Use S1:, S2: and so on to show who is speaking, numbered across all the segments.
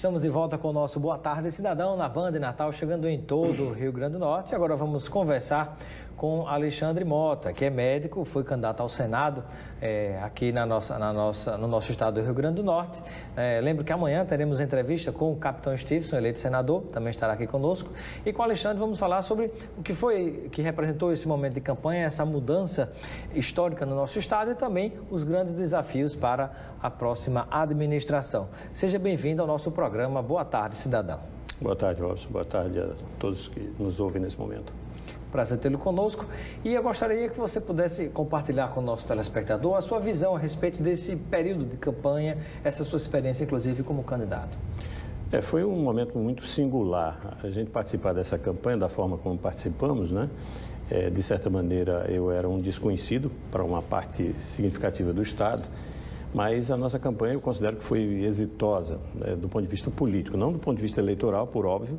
S1: Estamos de volta com o nosso Boa Tarde Cidadão na Band Natal, chegando em todo o Rio Grande do Norte. Agora vamos conversar com Alexandre Mota, que é médico, foi candidato ao Senado aqui no nosso estado do Rio Grande do Norte. Lembro que amanhã teremos entrevista com o capitão Stevenson, eleito senador, também estará aqui conosco. E com o Alexandre vamos falar sobre o que representou esse momento de campanha, essa mudança histórica no nosso estado e também os grandes desafios para a próxima administração. Seja bem-vindo ao nosso programa Boa Tarde, Cidadão.
S2: Boa tarde, Robson. Boa tarde a todos que nos ouvem nesse momento.
S1: Prazer tê-lo conosco. E eu gostaria que você pudesse compartilhar com o nosso telespectador a sua visão a respeito desse período de campanha, essa sua experiência, inclusive, como candidato.
S2: Foi um momento muito singular a gente participar dessa campanha, da forma como participamos, né? De certa maneira, eu era um desconhecido para uma parte significativa do Estado, mas a nossa campanha eu considero que foi exitosa do ponto de vista político, não do ponto de vista eleitoral, por óbvio,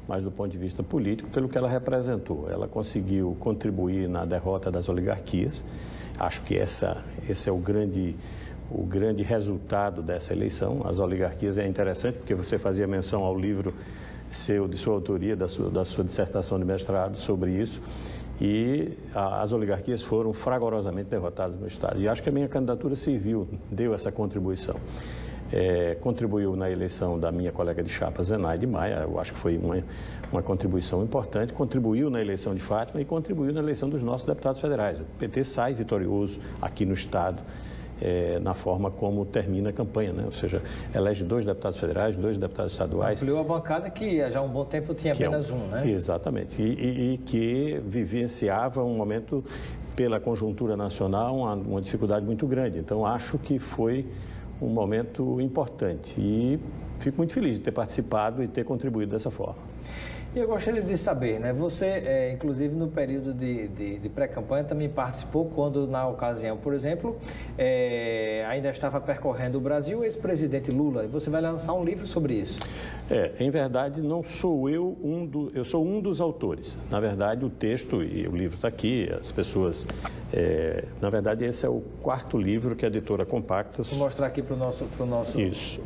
S2: mas do ponto de vista político, pelo que ela representou. Ela conseguiu contribuir na derrota das oligarquias. Acho que esse é o grande resultado dessa eleição. As oligarquias é interessante porque você fazia menção ao livro de sua autoria, da sua dissertação de mestrado sobre isso. E as oligarquias foram fragorosamente derrotadas no Estado. E acho que a minha candidatura deu essa contribuição. Contribuiu na eleição da minha colega de chapa, Zenaide Maia, eu acho que foi uma contribuição importante, contribuiu na eleição de Fátima e contribuiu na eleição dos nossos deputados federais. O PT sai vitorioso aqui no Estado, na forma como termina a campanha, né? Ou seja, elege 2 deputados federais, 2 deputados estaduais.
S1: Ampliou a bancada que já há um bom tempo tinha apenas um, né?
S2: Exatamente, e que vivenciava um momento, pela conjuntura nacional, uma dificuldade muito grande. Então, acho que foi um momento importante e fico muito feliz de ter participado e ter contribuído dessa forma.
S1: E eu gostaria de saber, né? Você, inclusive no período de pré-campanha, também participou quando, na ocasião, por exemplo, ainda estava percorrendo o Brasil o ex-presidente Lula, e você vai lançar um livro sobre isso.
S2: Em verdade, não sou eu sou um dos autores. Na verdade, o texto e o livro está aqui, as pessoas... na verdade, esse é o 4º livro que a editora Compacta...
S1: Vou mostrar aqui para o nosso...
S2: Isso.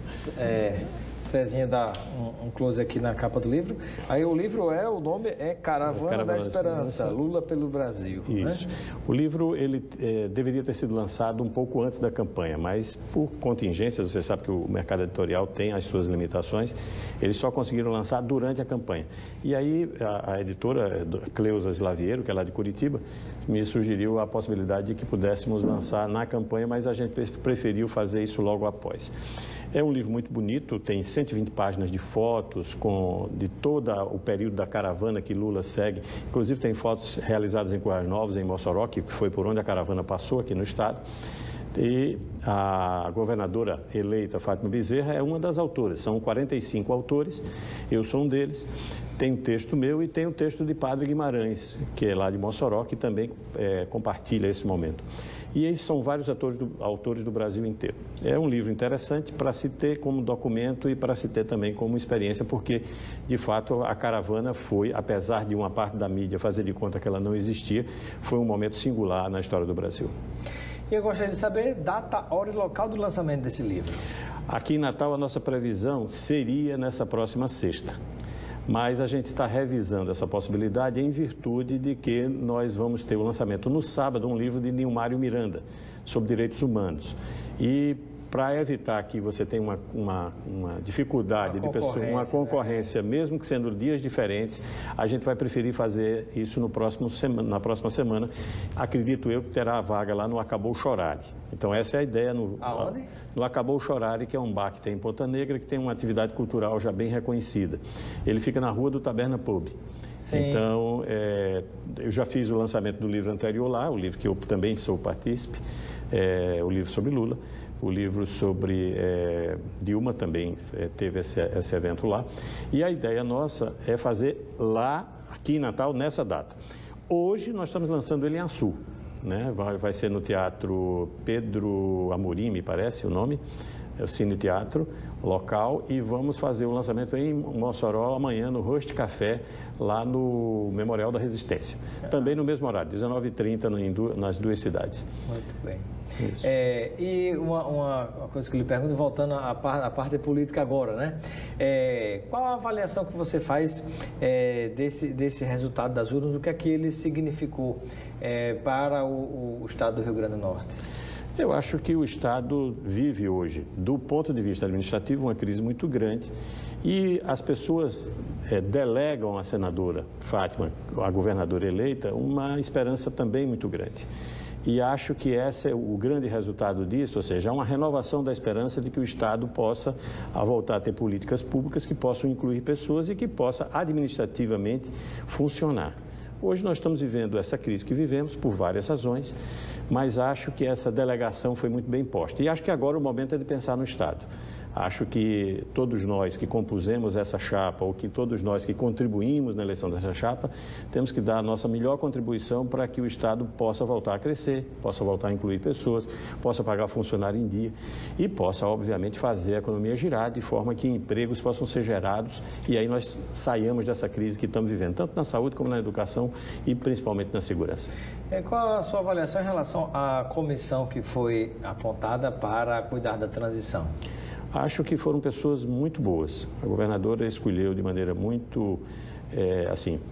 S1: Cezinha dá um close aqui na capa do livro. Aí o livro o nome é Caravana da Esperança, Lula pelo Brasil.
S2: Isso.
S1: Né?
S2: O livro, ele deveria ter sido lançado um pouco antes da campanha, mas por contingências, você sabe que o mercado editorial tem as suas limitações, eles só conseguiram lançar durante a campanha. E aí a editora Cleusa Slaviero, que é lá de Curitiba, me sugeriu a possibilidade de que pudéssemos lançar na campanha, mas a gente preferiu fazer isso logo após. É um livro muito bonito, tem 120 páginas de fotos de todo o período da caravana que Lula segue. Inclusive tem fotos realizadas em Currais Novos, em Mossoró, que foi por onde a caravana passou aqui no estado. E a governadora eleita, Fátima Bezerra, é uma das autoras. São 45 autores, eu sou um deles. Tem um texto meu e tem um texto de Padre Guimarães, que é lá de Mossoró, que também compartilha esse momento. E eles são vários autores do Brasil inteiro. É um livro interessante para se ter como documento e para se ter também como experiência, porque, de fato, a caravana foi, apesar de uma parte da mídia fazer de conta que ela não existia, foi um momento singular na história do Brasil.
S1: E eu gostaria de saber data, hora e local do lançamento desse livro.
S2: Aqui em Natal, a nossa previsão seria nessa próxima sexta. Mas a gente está revisando essa possibilidade em virtude de que nós vamos ter o lançamento no sábado um livro de Nilmário Miranda sobre direitos humanos. E para evitar que você tenha uma dificuldade de pessoa, uma concorrência, mesmo que sendo dias diferentes, a gente vai preferir fazer isso na próxima semana. Acredito eu que terá a vaga lá no Acabou Chorare. Então essa é a ideia
S1: Aonde?
S2: No Acabou Chorare, que é um bar que tem em Ponta Negra, que tem uma atividade cultural já bem reconhecida. Ele fica na rua do Taberna Pub. Sim. Então, eu já fiz o lançamento do livro anterior lá, o livro que eu também sou partícipe, o livro sobre Lula. O livro sobre Dilma também teve esse evento lá. E a ideia nossa é fazer lá, aqui em Natal, nessa data. Hoje nós estamos lançando ele em Açu, né? Vai ser no Teatro Pedro Amorim, me parece o nome, é o Cine Teatro local, e vamos fazer o lançamento em Mossoró amanhã no Roast Café, lá no Memorial da Resistência. Também no mesmo horário, 19h30 nas duas cidades.
S1: Muito bem. E uma coisa que eu lhe pergunto, voltando à parte política agora, né? Qual a avaliação que você faz desse resultado das urnas, do que é que ele significou para o Estado do Rio Grande do Norte?
S2: Eu acho que o Estado vive hoje, do ponto de vista administrativo, uma crise muito grande e as pessoas delegam à senadora Fátima, a governadora eleita, uma esperança também muito grande. E acho que esse é o grande resultado disso, ou seja, uma renovação da esperança de que o Estado possa voltar a ter políticas públicas que possam incluir pessoas e que possa administrativamente funcionar. Hoje nós estamos vivendo essa crise que vivemos por várias razões, mas acho que essa delegação foi muito bem posta. E acho que agora o momento é de pensar no Estado. Acho que todos nós que compusemos essa chapa, ou que todos nós que contribuímos na eleição dessa chapa, temos que dar a nossa melhor contribuição para que o Estado possa voltar a crescer, possa voltar a incluir pessoas, possa pagar funcionário em dia e possa, obviamente, fazer a economia girar de forma que empregos possam ser gerados e aí nós saiamos dessa crise que estamos vivendo, tanto na saúde como na educação e principalmente na segurança.
S1: Qual a sua avaliação em relação à comissão que foi apontada para cuidar da transição?
S2: Acho que foram pessoas muito boas. A governadora escolheu de maneira muito,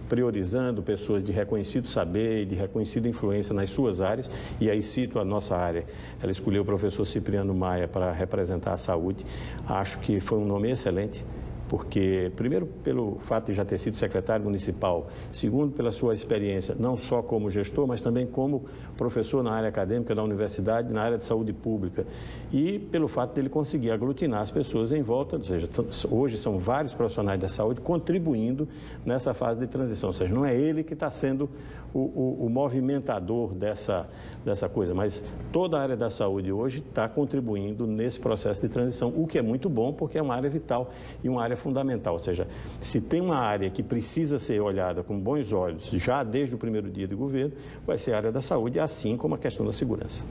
S2: priorizando pessoas de reconhecido saber e de reconhecida influência nas suas áreas. E aí cito a nossa área. Ela escolheu o professor Cipriano Maia para representar a saúde. Acho que foi um nome excelente. Porque, primeiro, pelo fato de já ter sido secretário municipal, segundo, pela sua experiência, não só como gestor, mas também como professor na área acadêmica da universidade, na área de saúde pública, e pelo fato de ele conseguir aglutinar as pessoas em volta, ou seja, hoje são vários profissionais da saúde contribuindo nessa fase de transição, ou seja, não é ele que está sendo o movimentador dessa coisa, mas toda a área da saúde hoje está contribuindo nesse processo de transição, o que é muito bom porque é uma área vital e uma área fundamental, ou seja, se tem uma área que precisa ser olhada com bons olhos já desde o primeiro dia de governo, vai ser a área da saúde, assim como a questão da segurança.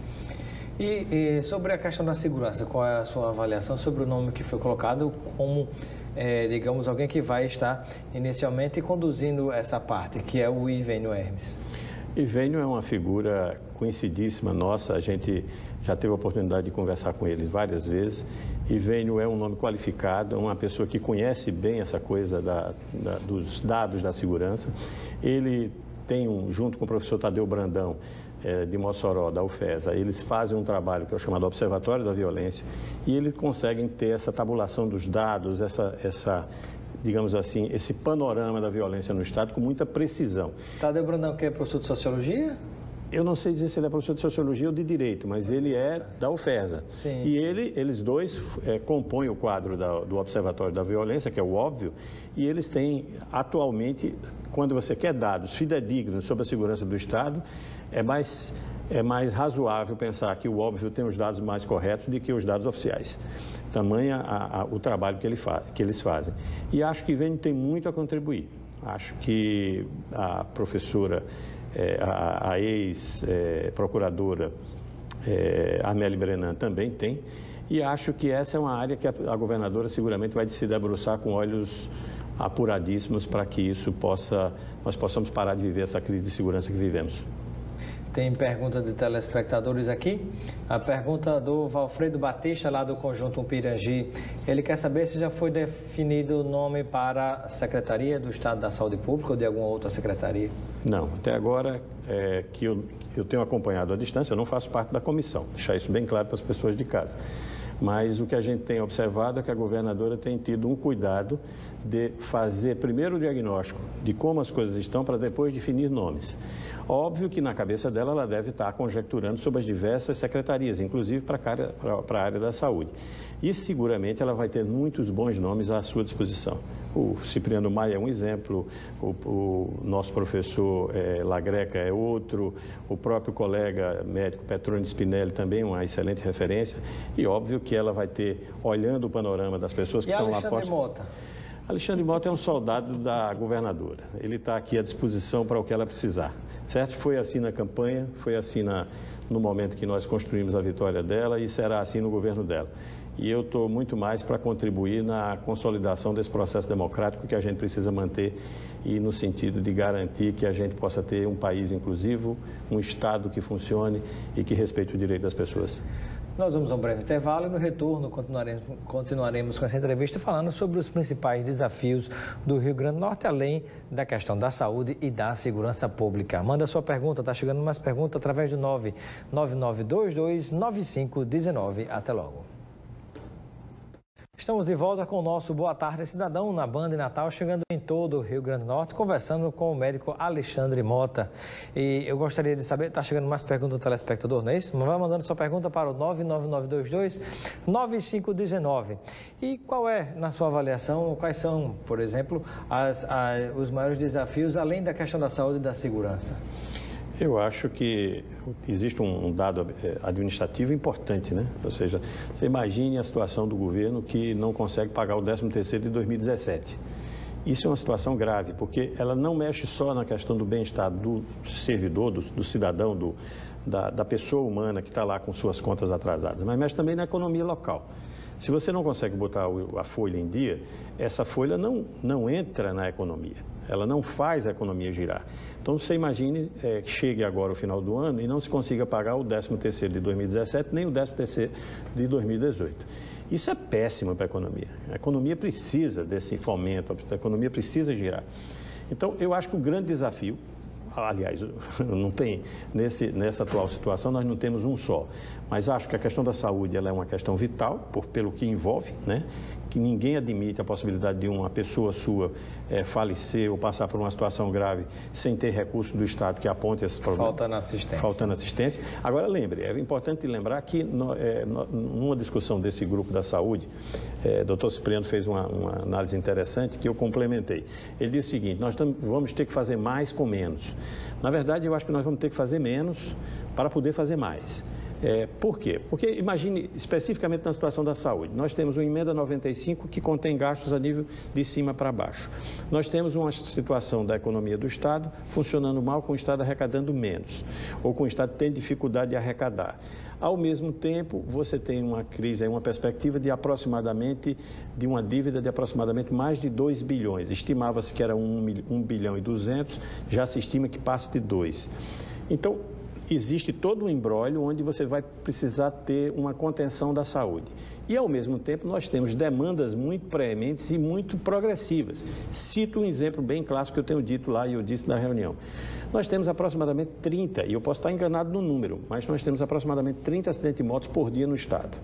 S1: E sobre a questão da segurança, qual é a sua avaliação sobre o nome que foi colocado como, digamos, alguém que vai estar inicialmente conduzindo essa parte, que é o Ivênio Hermes?
S2: Ivênio é uma figura conhecidíssima nossa, a gente já teve a oportunidade de conversar com ele várias vezes. Ivênio é um nome qualificado, é uma pessoa que conhece bem essa coisa dos dados da segurança. Ele tem, junto com o professor Tadeu Brandão, de Mossoró, da UFESA, eles fazem um trabalho que é o chamado Observatório da Violência e eles conseguem ter essa tabulação dos dados, digamos assim, esse panorama da violência no Estado com muita precisão.
S1: Tadeu Brandão, que é professor de Sociologia?
S2: Eu não sei dizer se ele é professor de Sociologia ou de Direito, mas ele é da UFESA.
S1: Sim.
S2: E eles dois compõem o quadro do Observatório da Violência, que é o óbvio, e eles têm, atualmente, quando você quer dados fidedignos sobre a segurança do Estado, é mais razoável pensar que o óbvio tem os dados mais corretos do que os dados oficiais. Tamanha o trabalho que eles fazem. E acho que Ivênio tem muito a contribuir. Acho que a professora, a ex-procuradora Amélie Brenan também tem. E acho que essa é uma área que a governadora seguramente vai se debruçar com olhos apuradíssimos para que nós possamos parar de viver essa crise de segurança que vivemos.
S1: Tem pergunta de telespectadores aqui. A pergunta do Valfredo Batista, lá do Conjunto Pirangi. Ele quer saber se já foi definido o nome para a Secretaria do Estado da Saúde Pública ou de alguma outra secretaria?
S2: Não, até agora que eu tenho acompanhado à distância, eu não faço parte da comissão, deixar isso bem claro para as pessoas de casa. Mas o que a gente tem observado é que a governadora tem tido um cuidado de fazer primeiro o diagnóstico de como as coisas estão para depois definir nomes. Óbvio que na cabeça dela ela deve estar conjecturando sobre as diversas secretarias, inclusive para a área da saúde. E seguramente ela vai ter muitos bons nomes à sua disposição. O Cipriano Maia é um exemplo, o nosso professor Lagreca é outro, o próprio colega médico Petrone Spinelli também uma excelente referência. E óbvio que ela vai ter, olhando o panorama das pessoas que estão lá...
S1: Alexandre Mota?
S2: Alexandre Mota é um soldado da governadora. Ele está aqui à disposição para o que ela precisar. Certo? Foi assim na campanha, foi assim no momento que nós construímos a vitória dela e será assim no governo dela. E eu estou muito mais para contribuir na consolidação desse processo democrático que a gente precisa manter e no sentido de garantir que a gente possa ter um país inclusivo, um Estado que funcione e que respeite o direito das pessoas.
S1: Nós vamos a um breve intervalo e no retorno continuaremos com essa entrevista falando sobre os principais desafios do Rio Grande do Norte, além da questão da saúde e da segurança pública. Manda sua pergunta, está chegando mais perguntas através do 999229519. Até logo. Estamos de volta com o nosso Boa Tarde Cidadão na Band Natal, chegando em todo o Rio Grande do Norte, conversando com o médico Alexandre Mota. E eu gostaria de saber, está chegando mais perguntas do telespectador, não é isso? Mas vai mandando sua pergunta para o 999229519. E qual é, na sua avaliação, quais são, por exemplo, os maiores desafios, além da questão da saúde e da segurança?
S2: Eu acho que existe um dado administrativo importante, né? Ou seja, você imagine a situação do governo que não consegue pagar o 13º de 2017. Isso é uma situação grave, porque ela não mexe só na questão do bem-estar do servidor, do cidadão, da pessoa humana que está lá com suas contas atrasadas, mas mexe também na economia local. Se você não consegue botar a folha em dia, essa folha não entra na economia, ela não faz a economia girar. Então você imagine que chegue agora o final do ano e não se consiga pagar o 13º de 2017 nem o 13º de 2018. Isso é péssimo para a economia. A economia precisa desse fomento, a economia precisa girar. Então eu acho que o grande desafio, aliás, não tem, nessa atual situação nós não temos um só, mas acho que a questão da saúde ela é uma questão vital, pelo que envolve, né? Que ninguém admite a possibilidade de uma pessoa sua falecer ou passar por uma situação grave sem ter recurso do Estado que aponte esses problemas. Faltando assistência. Agora lembre, é importante lembrar que numa discussão desse grupo da saúde, Dr. Cipriano fez uma análise interessante que eu complementei. Ele disse o seguinte: nós vamos ter que fazer mais com menos. Na verdade, eu acho que nós vamos ter que fazer menos para poder fazer mais. Por quê? Porque imagine especificamente na situação da saúde. Nós temos uma emenda 95 que contém gastos a nível de cima para baixo. Nós temos uma situação da economia do Estado funcionando mal, com o Estado arrecadando menos, ou com o Estado tendo dificuldade de arrecadar. Ao mesmo tempo, você tem uma crise, uma perspectiva de uma dívida de aproximadamente mais de 2 bilhões. Estimava-se que era 1 bilhão e 200, já se estima que passe de 2. Então, existe todo um imbróglio onde você vai precisar ter uma contenção da saúde. E, ao mesmo tempo, nós temos demandas muito prementes e muito progressivas. Cito um exemplo bem clássico que eu tenho dito lá e eu disse na reunião. Nós temos aproximadamente 30, e eu posso estar enganado no número, mas nós temos aproximadamente 30 acidentes de motos por dia no Estado.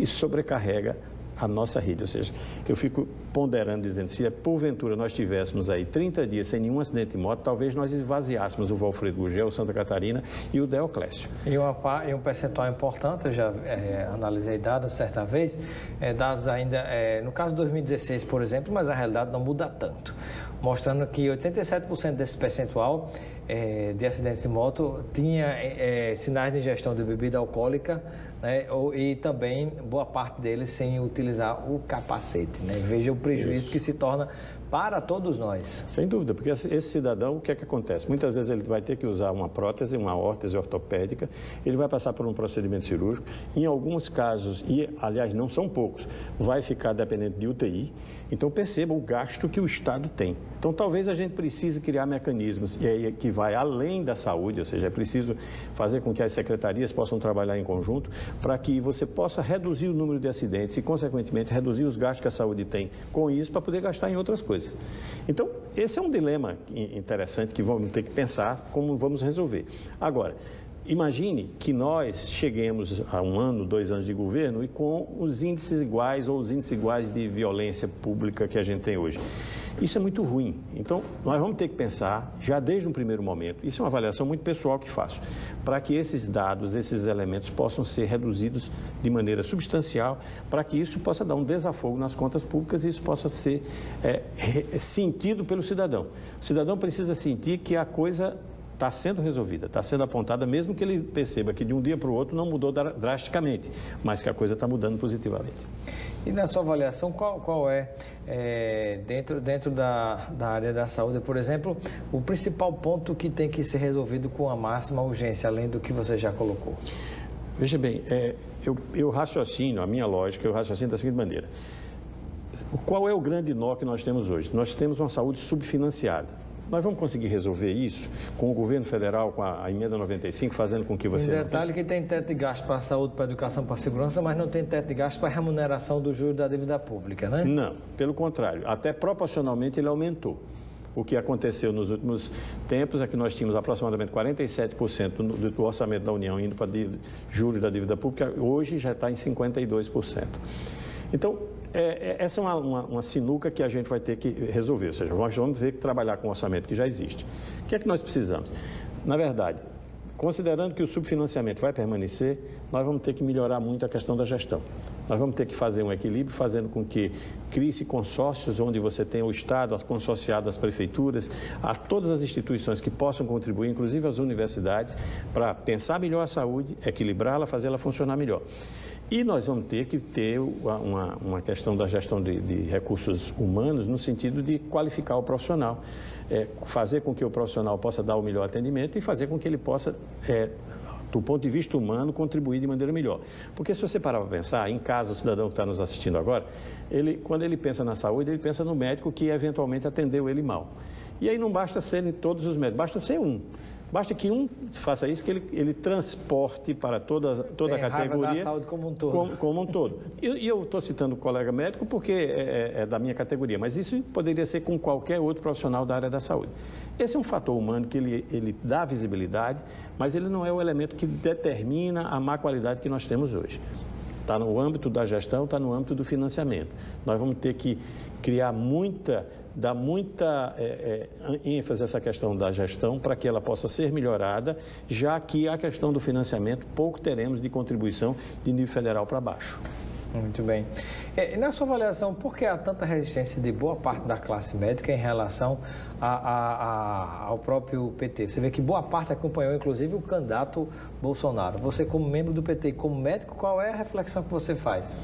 S2: Isso sobrecarrega a nossa rede, ou seja, eu fico ponderando, dizendo, se porventura nós tivéssemos aí 30 dias sem nenhum acidente de moto, talvez nós esvaziássemos o Valfredo Gugel, o Santa Catarina e o Deoclésio.
S1: E um percentual importante, eu já analisei dados certa vez, dados ainda, no caso de 2016, por exemplo, mas a realidade não muda tanto, mostrando que 87% desse percentual de acidentes de moto tinha sinais de ingestão de bebida alcoólica, né, e também boa parte deles sem utilizar o capacete, né? Veja o prejuízo que se torna para todos nós.
S2: Sem dúvida, porque esse cidadão, o que é que acontece? Muitas vezes ele vai ter que usar uma prótese, uma órtese ortopédica, ele vai passar por um procedimento cirúrgico, em alguns casos, e aliás não são poucos, vai ficar dependente de UTI, então perceba o gasto que o Estado tem. Então talvez a gente precise criar mecanismos que vai além da saúde, ou seja, é preciso fazer com que as secretarias possam trabalhar em conjunto para que você possa reduzir o número de acidentes e, consequentemente, reduzir os gastos que a saúde tem com isso para poder gastar em outras coisas. Então, esse é um dilema interessante que vamos ter que pensar como vamos resolver. Agora, imagine que nós cheguemos a 1 ano, 2 anos de governo e com os índices iguais ou os índices iguais de violência pública que a gente tem hoje. Isso é muito ruim. Então, nós vamos ter que pensar, já desde um primeiro momento, isso é uma avaliação muito pessoal que faço, para que esses dados, esses elementos possam ser reduzidos de maneira substancial, para que isso possa dar um desafogo nas contas públicas e isso possa ser sentido pelo cidadão. O cidadão precisa sentir que a coisa está sendo resolvida, está sendo apontada, mesmo que ele perceba que de um dia para o outro não mudou drasticamente, mas que a coisa está mudando positivamente.
S1: E na sua avaliação, qual é dentro da área da saúde, por exemplo, o principal ponto que tem que ser resolvido com a máxima urgência, além do que você já colocou?
S2: Veja bem, eu raciocino, a minha lógica, eu raciocino da seguinte maneira. Qual é o grande nó que nós temos hoje? Nós temos uma saúde subfinanciada. Nós vamos conseguir resolver isso com o governo federal, com a emenda 95, fazendo com que você...
S1: Um detalhe que tem teto de gasto para a saúde, para a educação, para a segurança, mas não tem teto de gasto para a remuneração do juros da dívida pública, né?
S2: Não, pelo contrário. Até proporcionalmente ele aumentou. O que aconteceu nos últimos tempos é que nós tínhamos aproximadamente 47% do orçamento da União indo para juros da dívida pública, hoje já está em 52%. Então, essa é uma sinuca que a gente vai ter que resolver, ou seja, nós vamos ter que trabalhar com o orçamento que já existe. O que é que nós precisamos? Na verdade, considerando que o subfinanciamento vai permanecer, nós vamos ter que melhorar muito a questão da gestão. Nós vamos ter que fazer um equilíbrio, fazendo com que crie-se consórcios onde você tenha o Estado consociado às prefeituras, a todas as instituições que possam contribuir, inclusive as universidades, para pensar melhor a saúde, equilibrá-la, fazê-la funcionar melhor. E nós vamos ter que ter uma questão da gestão de recursos humanos no sentido de qualificar o profissional, fazer com que o profissional possa dar o melhor atendimento e fazer com que ele possa, do ponto de vista humano, contribuir de maneira melhor. Porque se você parar para pensar, em casa, o cidadão que está nos assistindo agora, quando ele pensa na saúde, ele pensa no médico que eventualmente atendeu ele mal. E aí não basta serem todos os médicos, basta ser um. Basta que um faça isso, que ele transporte para toda a categoria.
S1: Da saúde como um todo.
S2: Como um todo. E eu estou citando o colega médico porque é da minha categoria, mas isso poderia ser com qualquer outro profissional da área da saúde. Esse é um fator humano que ele dá visibilidade, mas ele não é o elemento que determina a má qualidade que nós temos hoje. Está no âmbito da gestão, está no âmbito do financiamento. Nós vamos ter que dar muita ênfase a essa questão da gestão para que ela possa ser melhorada, já que a questão do financiamento pouco teremos de contribuição de nível federal para baixo.
S1: Muito bem. Na sua avaliação, por que há tanta resistência de boa parte da classe médica em relação ao próprio PT? Você vê que boa parte acompanhou, inclusive, o candidato Bolsonaro. Você, como membro do PT, como médico, qual é a reflexão que você faz?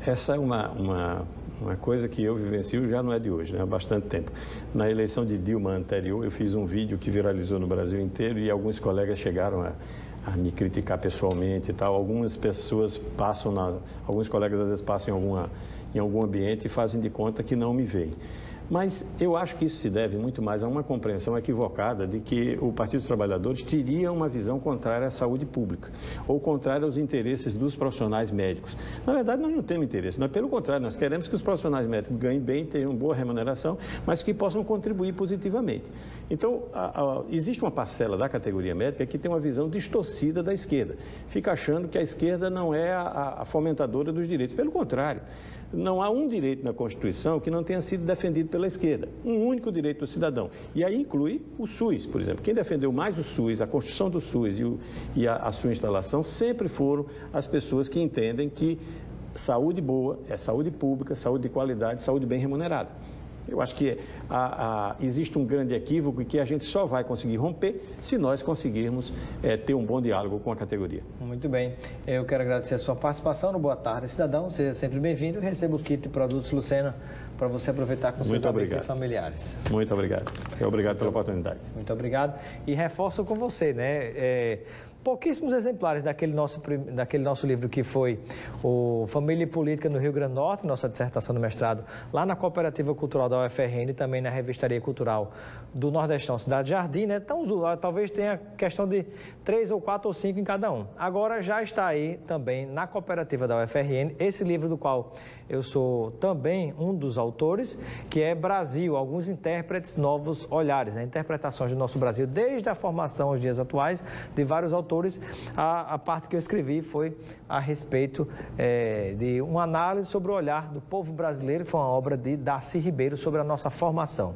S2: Essa é uma coisa que eu vivencio já não é de hoje, né? Há bastante tempo. Na eleição de Dilma anterior, eu fiz um vídeo que viralizou no Brasil inteiro e alguns colegas chegaram a me criticar pessoalmente e tal. Algumas pessoas alguns colegas às vezes passam em algum ambiente e fazem de conta que não me veem. Mas eu acho que isso se deve muito mais a uma compreensão equivocada de que o Partido dos Trabalhadores teria uma visão contrária à saúde pública, ou contrária aos interesses dos profissionais médicos. Na verdade, nós não temos interesse, nós, pelo contrário, nós queremos que os profissionais médicos ganhem bem, tenham boa remuneração, mas que possam contribuir positivamente. Então, existe uma parcela da categoria médica que tem uma visão distorcida da esquerda. Fica achando que a esquerda não é a fomentadora dos direitos. Pelo contrário, não há um direito na Constituição que não tenha sido defendido pela esquerda. Um único direito do cidadão. E aí inclui o SUS, por exemplo. Quem defendeu mais o SUS, a construção do SUS e a sua instalação, sempre foram as pessoas que entendem que saúde boa é saúde pública, saúde de qualidade, saúde bem remunerada. Eu acho que existe um grande equívoco e que a gente só vai conseguir romper se nós conseguirmos ter um bom diálogo com a categoria.
S1: Muito bem. Eu quero agradecer a sua participação no Boa Tarde, Cidadão. Seja sempre bem-vindo e receba o kit de produtos Lucena para você aproveitar com seus amigos e familiares.
S2: Muito obrigado. Obrigado pela oportunidade.
S1: Muito obrigado. E reforço com você, né? Pouquíssimos exemplares daquele nosso livro que foi o Família e Política no Rio Grande do Norte, nossa dissertação do mestrado, lá na Cooperativa Cultural da UFRN e também na Revistaria Cultural do Nordestão Cidade Jardim, né? Então, talvez tenha questão de 3 ou 4 ou 5 em cada um. Agora já está aí também na Cooperativa da UFRN esse livro do qual eu sou também um dos autores, que é Brasil, alguns intérpretes, novos olhares, né? Interpretações do nosso Brasil, desde a formação aos dias atuais, de vários autores. A parte que eu escrevi foi a respeito de uma análise sobre o olhar do povo brasileiro, que foi uma obra de Darcy Ribeiro sobre a nossa formação.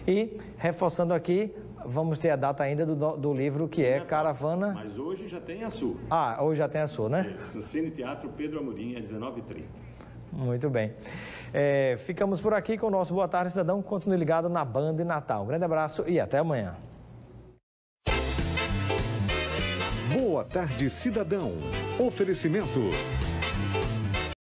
S1: E, reforçando aqui, vamos ter a data ainda do livro que é Caravana...
S2: Mas hoje já tem a sua.
S1: Hoje já tem a sua, né?
S2: No Cine Teatro Pedro Amorim, às 19h30.
S1: Muito bem. Ficamos por aqui com o nosso Boa Tarde, Cidadão. Continue ligado na Band e Natal. Um grande abraço e até amanhã.
S3: Boa Tarde Cidadão. Oferecimento